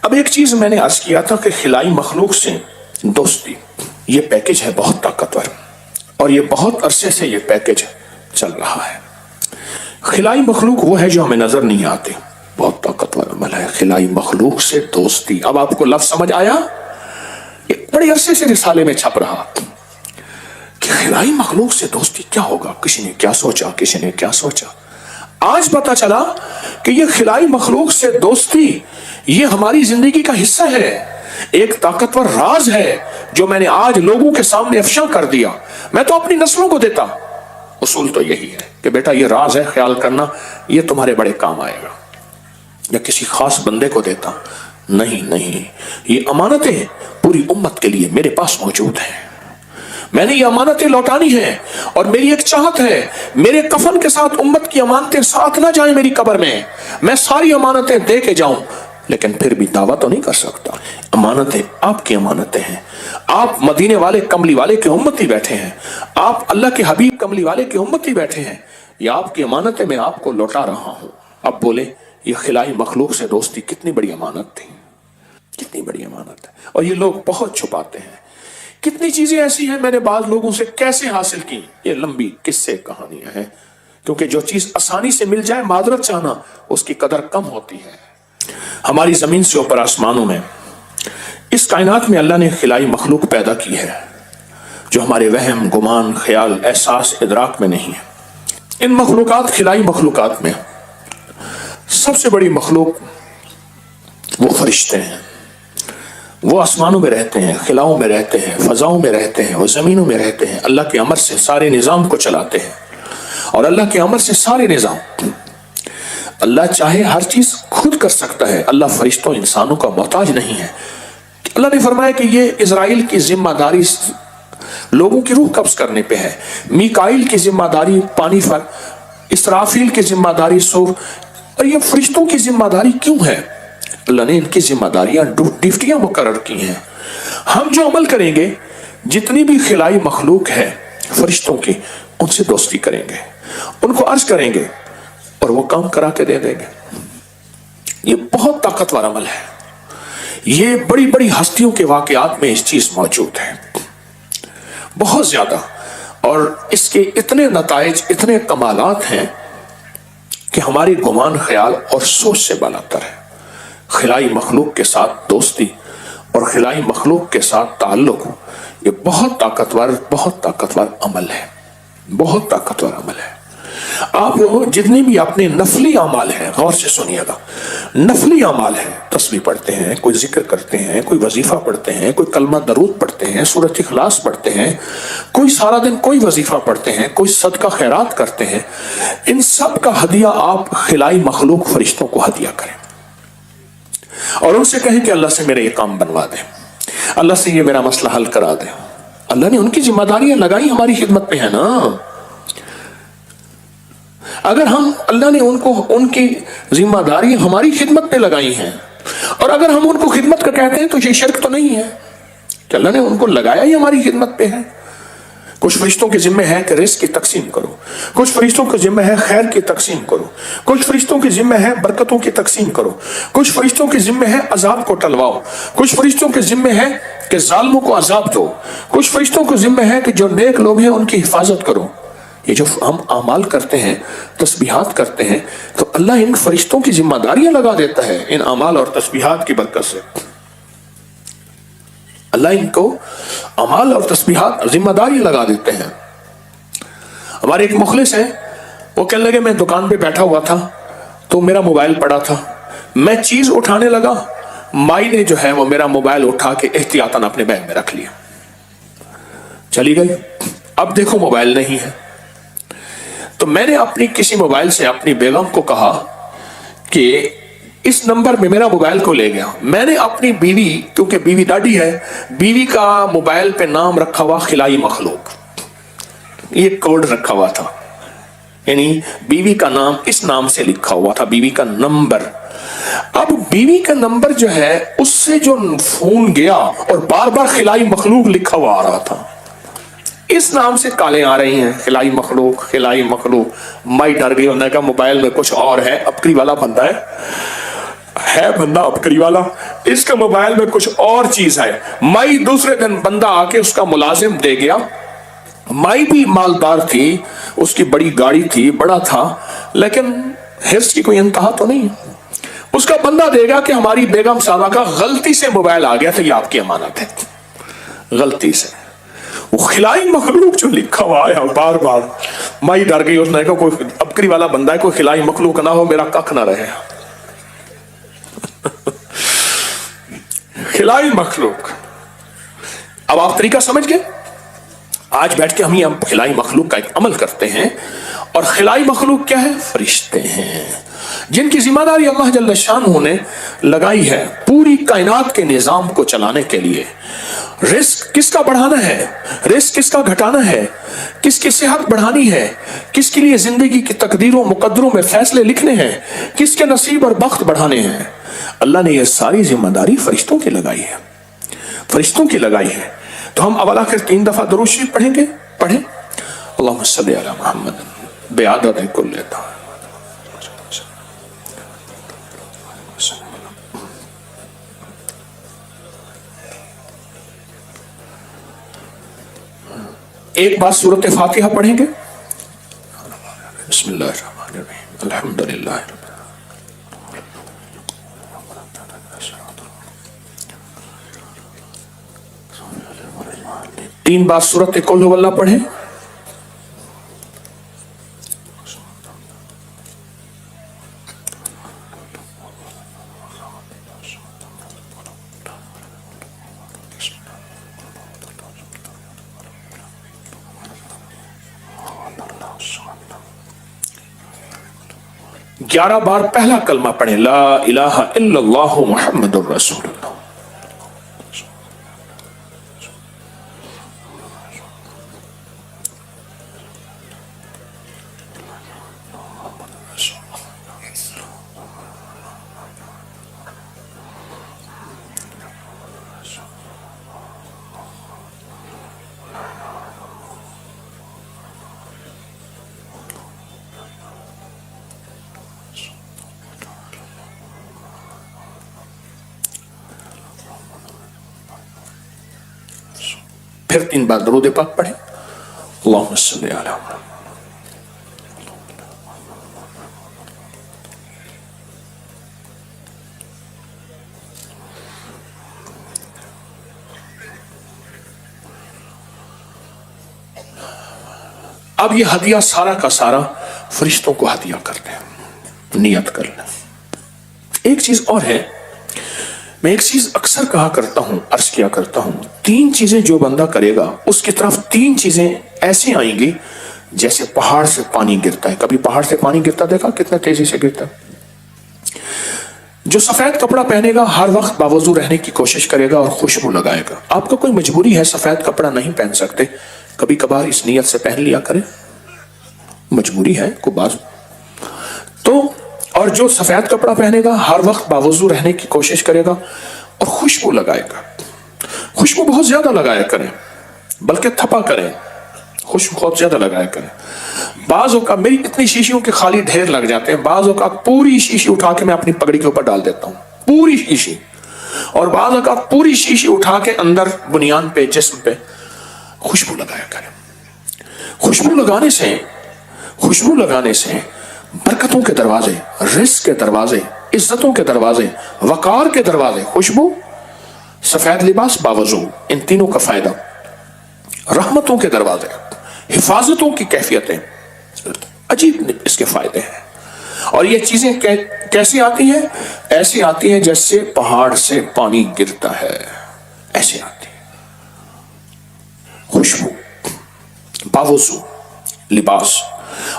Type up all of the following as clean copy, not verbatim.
اب ایک چیز میں نے عرض کیا تھا کہ خلائی مخلوق سے دوستی، یہ پیکج ہے بہت طاقتور، اور یہ بہت عرصے سے یہ پیکج چل رہا ہے۔ خلائی مخلوق وہ ہے جو ہمیں نظر نہیں آتے، بہت طاقتور عمل ہے خلائی مخلوق سے دوستی۔ اب آپ کو لفظ سمجھ آیا؟ یہ بڑے عرصے سے رسالے میں چھپ رہا کہ خلائی مخلوق سے دوستی کیا ہوگا، کسی نے کیا سوچا، کسی نے کیا سوچا۔ آج پتا چلا کہ یہ خلائی مخلوق سے دوستی یہ ہماری زندگی کا حصہ ہے، ایک طاقتور راز ہے جو میں نے آج لوگوں کے سامنے افشاں کر دیا۔ میں تو اپنی نسلوں کو دیتا، اصول تو یہی ہے کہ بیٹا یہ راز ہے، خیال کرنا، یہ تمہارے بڑے کام آئے گا۔ یا کسی خاص بندے کو دیتا، نہیں، یہ امانتیں پوری امت کے لیے میرے پاس موجود ہیں، میں نے یہ امانتیں لوٹانی ہیں، اور میری ایک چاہت ہے میرے کفن کے ساتھ امت کی امانتیں ساتھ نہ جائیں میری قبر میں ساری امانتیں دے کے جاؤں، لیکن پھر بھی دعویٰ تو نہیں کر سکتا۔ امانتیں آپ کی امانتیں ہیں، آپ مدینے والے کملی والے کے امتی بیٹھے ہیں، آپ اللہ کے حبیب کملی والے کے امتی بیٹھے ہیں، یہ آپ کی امانتیں میں آپ کو لوٹا رہا ہوں۔ اب بولے یہ خلائی مخلوق سے دوستی کتنی بڑی امانت تھی، کتنی بڑی امانت ہے، اور یہ لوگ بہت چھپاتے ہیں۔ کتنی چیزیں ایسی ہیں میں نے بعض لوگوں سے کیسے حاصل کی، یہ لمبی قصے کہانیاں ہیں، کیونکہ جو چیز آسانی سے مل جائے معذرت چاہنا اس کی قدر کم ہوتی ہے۔ ہماری زمین سے اوپر آسمانوں میں اس کائنات میں اللہ نے خلائی مخلوق پیدا کی ہے جو ہمارے وہم، گمان، خیال، احساس، ادراک میں نہیں ہے۔ ان مخلوقات، خلائی مخلوقات میں سب سے بڑی مخلوق وہ فرشتے ہیں، وہ آسمانوں میں رہتے ہیں، خلاؤں میں رہتے ہیں، فضاؤں میں رہتے ہیں، وہ زمینوں میں رہتے ہیں، اللہ کے امر سے سارے نظام کو چلاتے ہیں، اور اللہ کے امر سے سارے نظام، اللہ چاہے ہر چیز خود کر سکتا ہے، اللہ فرشتوں انسانوں کا محتاج نہیں ہے۔ اللہ نے فرمایا کہ یہ اسرائیل کی ذمہ داری لوگوں کی روح قبض کرنے پہ ہے، میکائیل کی ذمہ داری پانی پر، اسرافیل کی ذمہ داری سور، اور یہ فرشتوں کی ذمہ داری کیوں ہے؟ اللہ نے ان کی ذمہ داریاں ڈیوٹیاں مقرر کی ہیں۔ ہم جو عمل کریں گے، جتنی بھی خلائی مخلوق ہے فرشتوں کی، ان سے دوستی کریں گے، ان کو عرض کریں گے اور وہ کام کرا کے دے دیں گے۔ یہ بہت طاقتور عمل ہے، یہ بڑی بڑی ہستیوں کے واقعات میں اس چیز موجود ہے، بہت زیادہ، اور اس کے اتنے نتائج، اتنے کمالات ہیں کہ ہماری گمان، خیال اور سوچ سے بالاتر ہے۔ خلائی مخلوق کے ساتھ دوستی اور خلائی مخلوق کے ساتھ تعلق، یہ بہت طاقتور عمل ہے، بہت طاقتور عمل ہے۔ آپ جتنی بھی اپنے نفلی اعمال ہیں، غور سے سنیے گا، نفلی اعمال ہیں، تسبیح پڑھتے ہیں، کوئی ذکر کرتے ہیں، کوئی وظیفہ پڑھتے ہیں، کوئی کلمہ درود پڑھتے ہیں، سورۃ اخلاص پڑھتے ہیں، کوئی سارا دن کوئی وظیفہ پڑھتے ہیں، کوئی صدقہ خیرات کرتے ہیں، ان سب کا ہدیہ آپ خلائی مخلوق فرشتوں کو ہدیہ کریں، اور ان سے کہیں کہ اللہ سے میرا یہ کام بنوا دیں، اللہ سے یہ میرا مسئلہ حل کرا دیں۔ اللہ نے ان کی ذمہ داریاں لگائی، ہماری خدمت پہ ہے نا۔ اگر اللہ نے ان کی ذمہ داری ہماری خدمت پہ لگائی ہیں، اور اگر ہم ان کو خدمت کا کہتے ہیں تو یہ شرک تو نہیں ہے کہ اللہ نے ان کو لگایا ہی ہماری خدمت پہ ہے۔ کچھ فرشتوں کے ذمہ ہے کہ رزق کی تقسیم کرو، کچھ فرشتوں کے ذمہ ہے خیر کی تقسیم کرو، کچھ فرشتوں کے ذمہ ہے برکتوں کی تقسیم کرو، کچھ فرشتوں کے ذمہ ہے عذاب کو ٹلواؤ، کچھ فرشتوں کے ذمہ ہے کہ ظالموں کو عذاب دو، کچھ فرشتوں کے ذمہ ہے کہ جو نیک لوگ ہیں ان کی حفاظت کرو۔ یہ جو ہم اعمال کرتے ہیں، تسبیحات کرتے ہیں، تو اللہ ان فرشتوں کی ذمہ داریاں لگا دیتا ہے ان اعمال اور تسبیحات کی برکت سے۔ اللہ ان کو اعمال اور تسبیحات ذمہ داری لگا دیتے ہیں۔ ہمارے ایک مخلص ہیں، وہ کہنے لگے میں دکان پہ بیٹھا ہوا تھا تو میرا موبائل پڑا تھا، میں چیز اٹھانے لگا، مائی نے جو ہے وہ میرا موبائل اٹھا کے احتیاطاً اپنے بیگ میں رکھ لیا، چلی گئی۔ اب دیکھو موبائل نہیں ہے، تو میں نے اپنی کسی موبائل سے اپنی بیگم کو کہا کہ اس نمبر میں میرا موبائل کو لے گیا۔ میں نے اپنی بیوی، کیونکہ بیوی ڈاڈی ہے، بیوی کا موبائل پہ نام رکھا ہوا خلائی مخلوق، یہ کوڈ رکھا ہوا تھا، یعنی بیوی کا نام اس نام سے لکھا ہوا تھا، بیوی کا نمبر۔ اب بیوی کا نمبر جو ہے اس سے جو فون گیا اور بار بار خلائی مخلوق لکھا ہوا آ رہا تھا، اس نام سے کالیں آ رہی ہیں، خلائی مخلوق، خلائی مخلوق۔ مائی ڈر گئی، انہوں نے کہا موبائل میں کچھ اور ہے، ابکری والا بندہ ہے۔ ہے بندہ ابکری والا، اس کے موبائل میں کچھ اور چیز ہے۔ مائی دوسرے دن بندہ آ کے اس کا ملازم دے گیا، مائی بھی مالدار تھی، اس کی بڑی گاڑی تھی، بڑا تھا، لیکن حرص کی کوئی انتہا تو نہیں۔ اس کا بندہ دے گا کہ ہماری بیگم صاحبہ کا غلطی سے موبائل آ گیا تھا، یہ آپ کی امانت ہے، غلطی سے۔ وہ خلائی مخلوق جو لکھا ہوا ہے بار بار، مائی ڈر گئی، اس نے کہا کوئی ابکری والا بندہ ہے، کوئی خلائی مخلوق نہ ہو، میرا ککھ نہ رہے۔ خلائی مخلوق۔ اب آپ طریقہ سمجھ گئے؟ آج بیٹھ کے ہم یہ خلائی مخلوق کا ایک عمل کرتے ہیں، اور خلائی مخلوق کیا ہے؟ فرشتے ہیں، جن کی ذمہ داری اللہ جل شانہ نے لگائی ہے پوری کائنات کے نظام کو چلانے کے لیے۔ رزق کس کا بڑھانا ہے، رزق کس کا گھٹانا ہے، کس کی صحت بڑھانی ہے، کس کے لیے زندگی کی تقدیروں مقدروں میں فیصلے لکھنے ہیں، کس کے نصیب اور بخت بڑھانے ہیں، اللہ نے یہ ساری ذمہ داری فرشتوں کی لگائی ہے، فرشتوں کی لگائی ہے۔ تو ہم اول آخر 3 دفعہ درود شریف پڑھیں گے، پڑھیں۔ اللہم صلی علی محمد بعدد کل دعاء۔ 1 بار سورۃ فاتحہ پڑھیں گے۔ بسم اللہ الرحمن الرحیم الحمدللہ۔ 3 بار سورۃ قل ھو اللہ پڑھیں۔ گیارہ بار پہلا کلمہ پڑھیں، لا الہ الا اللہ محمد الرسول اللہ۔ پھر 3 بار درود پاک پڑھیں، اللہم صلی علی محمد۔ اب یہ ہدیہ سارا کا سارا فرشتوں کو ہدیہ کرتے ہیں، نیت کر لیں۔ ایک چیز اور ہے، میں ایک چیز اکثر کہا کرتا ہوں، عرض کیا کرتا ہوں، 3 چیزیں جو بندہ کرے گا اس کی طرف 3 چیزیں ایسی آئیں گی جیسے پہاڑ سے پانی گرتا ہے۔ کبھی پہاڑ سے پانی گرتا دیکھا کتنا تیزی سے گرتا؟ جو سفید کپڑا پہنے گا ہر وقت باوضو رہنے کی کوشش کرے گا اور خوشبو لگائے گا۔ آپ کو کوئی مجبوری ہے سفید کپڑا نہیں پہن سکتے، کبھی کبھار اس نیت سے پہن لیا کرے، مجبوری ہے کو باز تو۔ اور جو سفید کپڑا پہنے گا ہر وقت باوضو رہنے کی کوشش کرے گا اور خوشبو لگائے گا۔ خوشبو بہت زیادہ لگایا کریں، بلکہ تھپا کریں، خوشبو بہت زیادہ لگایا کریں۔ بعض اوقات میری اتنی شیشیوں کے خالی ڈھیر لگ جاتے ہیں، بعض اوقات پوری شیشی اٹھا کے میں اپنی پگڑی کے اوپر ڈال دیتا ہوں، پوری شیشی، اور بعض اوقات پوری شیشی اٹھا کے اندر بنیان پہ جسم پہ خوشبو لگایا کریں۔ خوشبو لگانے سے برکتوں کے دروازے، رزق کے دروازے، عزتوں کے دروازے، وقار کے دروازے، خوشبو، سفید لباس، باوضو، ان تینوں کا فائدہ، رحمتوں کے دروازے، حفاظتوں کی کیفیتیں، عجیب اس کے فائدے ہیں۔ اور یہ چیزیں کیسی آتی ہیں؟ ایسی آتی ہیں جیسے پہاڑ سے پانی گرتا ہے، ایسی آتی ہے۔ خوشبو، باوضو، لباس،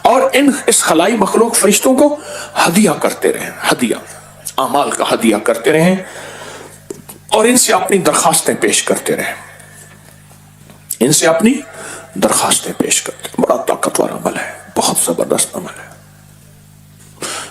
اور اس خلائی مخلوق فرشتوں کو ہدیہ کرتے رہیں، ہدیہ، اعمال کا ہدیہ کرتے رہیں، اور ان سے اپنی درخواستیں پیش کرتے رہیں، ان سے اپنی درخواستیں پیش کرتے ہیں۔ بڑا طاقتور عمل ہے، بہت زبردست عمل ہے۔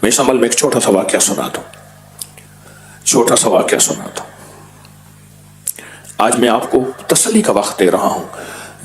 میں اس عمل میں ایک چھوٹا سا واقعہ سناتا ہوں۔ آج میں آپ کو تسلی کا وقت دے رہا ہوں،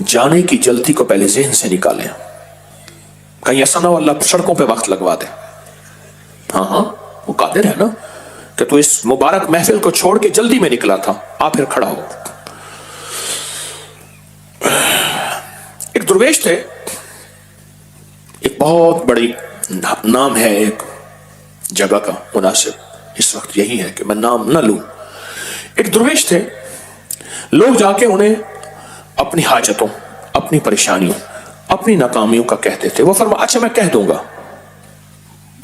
جانے کی جلدی کو پہلے ذہن سے نکالیں، کہیں ایسا نہ ہو اللہ سڑکوں پہ وقت لگوا دے۔ ہاں وہ قادر ہے نا، کہ تو اس مبارک محفل کو چھوڑ کے جلدی میں نکلا تھا، آ پھر کھڑا ہو۔ ایک درویش تھے، ایک بہت بڑی نام ہے ایک جگہ کا، مناسب اس وقت یہی ہے کہ میں نام نہ لوں۔ ایک درویش تھے، لوگ جا کے انہیں اپنی حاجتوں، اپنی پریشانیوں، اپنی ناکامیوں کا کہتے تھے۔ وہ فرمایا اچھا میں کہہ دوں گا۔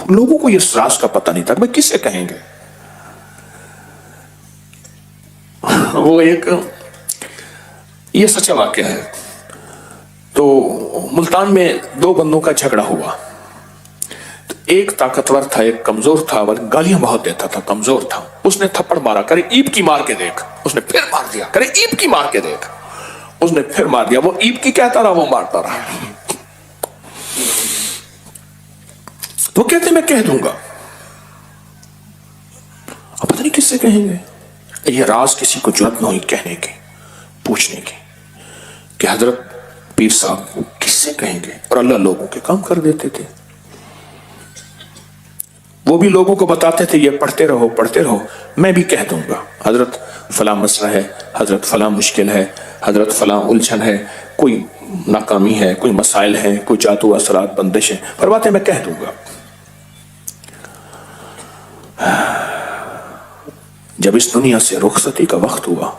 لوگوں کو اس راز کا پتہ نہیں تھا کہ کس سے کہیں گے۔ وہ ایک یہ سچا واقعہ ہے۔ تو ملتان میں دو بندوں کا جھگڑا ہوا، تو ایک طاقتور تھا، ایک کمزور تھا، گالیاں بہت دیتا تھا، کمزور تھا۔ اس نے تھپڑ مارا، کرے ایپ کی مار کے دیکھ، اس نے پھر مار دیا، کرے ایپ کی مار کے دیکھ، اس نے پھر مار دیا۔ وہ ایپ کی کہتا رہا، وہ مارتا رہا۔ تو کہتے میں کہہ دوں گا، اب پتہ نہیں کس سے کہیں گے۔ یہ راز کسی کو جرأت نہ ہوئی کہنے کی، پوچھنے کی کہ حضرت پیر صاحب کس سے کہیں گے، اور اللہ لوگوں کے کام کر دیتے تھے۔ وہ بھی لوگوں کو بتاتے تھے یہ پڑھتے رہو پڑھتے رہو، میں بھی کہہ دوں گا حضرت فلاں مسئلہ ہے، حضرت فلاں مشکل ہے، حضرت فلاں الجھن ہے، کوئی ناکامی ہے، کوئی مسائل ہیں، کوئی جادو اثرات بندش ہے، فرماتے میں کہہ دوں گا۔ جب اس دنیا سے رخصتی کا وقت ہوا،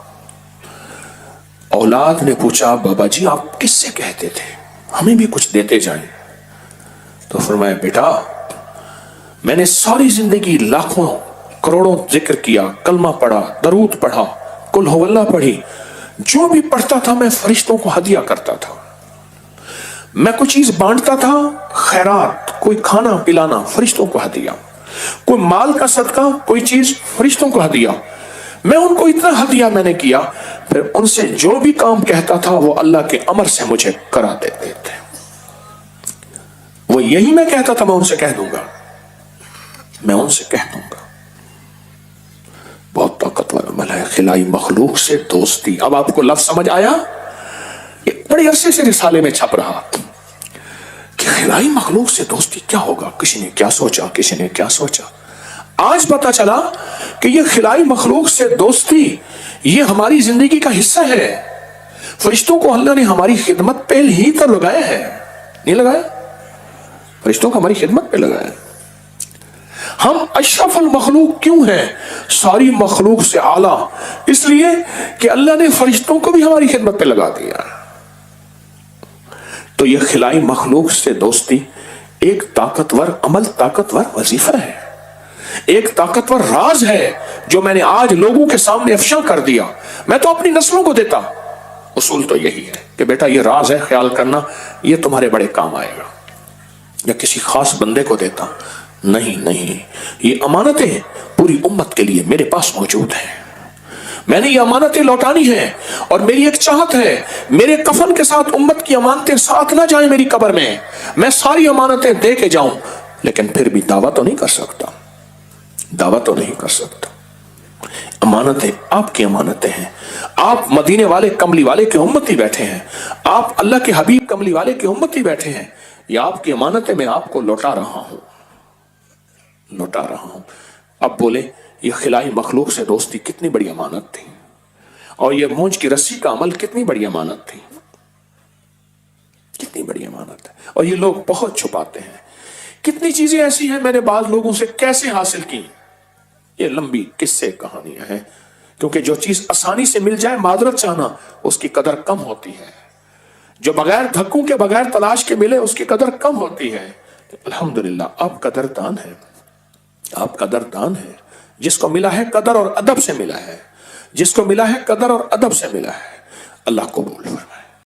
اولاد نے پوچھا بابا جی آپ کس سے کہتے تھے، ہمیں بھی کچھ دیتے جائیں۔ تو فرمایا بیٹا میں نے ساری زندگی لاکھوں کروڑوں ذکر کیا، کلمہ پڑھا، درود پڑھا، قل ہو اللہ پڑھی، جو بھی پڑھتا تھا میں فرشتوں کو ہدیہ کرتا تھا، میں کوئی چیز بانٹتا تھا، خیرات، کوئی کھانا پلانا فرشتوں کو ہدیہ، کوئی مال کا صدقہ، کوئی چیز فرشتوں کو ہدیہ، میں ان کو اتنا ہدیہ میں نے کیا، پھر ان سے جو بھی کام کہتا تھا وہ اللہ کے امر سے مجھے کرا دیتے تھے۔ وہ یہی میں کہتا تھا میں ان سے کہہ دوں گا، میں ان سے کہہ دوں گا۔ بہت طاقتور عمل ہے خلائی مخلوق سے دوستی۔ اب آپ کو لفظ سمجھ آیا؟ یہ بڑے عرصے سے رسالے میں چھپ رہا کہ خلائی مخلوق سے دوستی کیا ہوگا، کسی نے کیا سوچا، کسی نے کیا سوچا۔ آج پتا چلا کہ یہ خلائی مخلوق سے دوستی یہ ہماری زندگی کا حصہ ہے۔ فرشتوں کو اللہ نے ہماری خدمت پہ ہی تو لگایا ہے، نہیں لگایا؟ فرشتوں کو ہماری خدمت پہ لگایا۔ ہم اشرف المخلوق کیوں ہیں؟ ساری مخلوق سے اعلیٰ، اس لیے کہ اللہ نے فرشتوں کو بھی ہماری خدمت پہ لگا دیا۔ تو یہ خلائی مخلوق سے دوستی ایک طاقتور عمل، طاقتور وظیفہ ہے، ایک طاقتور راز ہے جو میں نے آج لوگوں کے سامنے افشاں کر دیا۔ میں تو اپنی نسلوں کو دیتا، اصول تو یہی ہے کہ بیٹا یہ راز ہے، خیال کرنا، یہ تمہارے بڑے کام آئے گا۔ یا کسی خاص بندے کو دیتا، نہیں، یہ امانتیں پوری امت کے لیے میرے پاس موجود ہیں، میں نے یہ امانتیں لوٹانی ہیں، اور میری ایک چاہت ہے میرے کفن کے ساتھ امت کی امانتیں ساتھ نہ جائیں میری قبر میں، میں ساری امانتیں دے کے جاؤں، لیکن پھر بھی دعویٰ تو نہیں کر سکتا، دعویٰ تو نہیں کر سکتا۔ امانتیں آپ کی امانتیں ہیں، آپ مدینے والے کملی والے کے امتی بیٹھے ہیں، آپ اللہ کے حبیب کملی والے کے امتی بیٹھے ہیں، یہ آپ کی امانتیں میں آپ کو لوٹا رہا ہوں۔ اب بولے یہ خلائی مخلوق سے دوستی کتنی بڑی امانت تھی، اور یہ مونج کی رسی کا عمل کتنی بڑی امانت تھی، کتنی بڑی امانت ہے، اور یہ لوگ بہت چھپاتے ہیں۔ کتنی چیزیں ایسی ہیں میں نے بعض لوگوں سے کیسے حاصل کی، یہ لمبی قصے کہانیاں ہیں، کیونکہ جو چیز آسانی سے مل جائے معذرت چاہنا اس کی قدر کم ہوتی ہے، جو بغیر دھکوں کے بغیر تلاش کے ملے اس کی قدر کم ہوتی ہے۔ الحمدللہ آپ قدردان ہیں، آپ قدردان ہیں، جس کو ملا ہے قدر اور ادب سے ملا ہے، جس کو ملا ہے قدر اور ادب سے ملا ہے۔ اللہ قبول فرمائے۔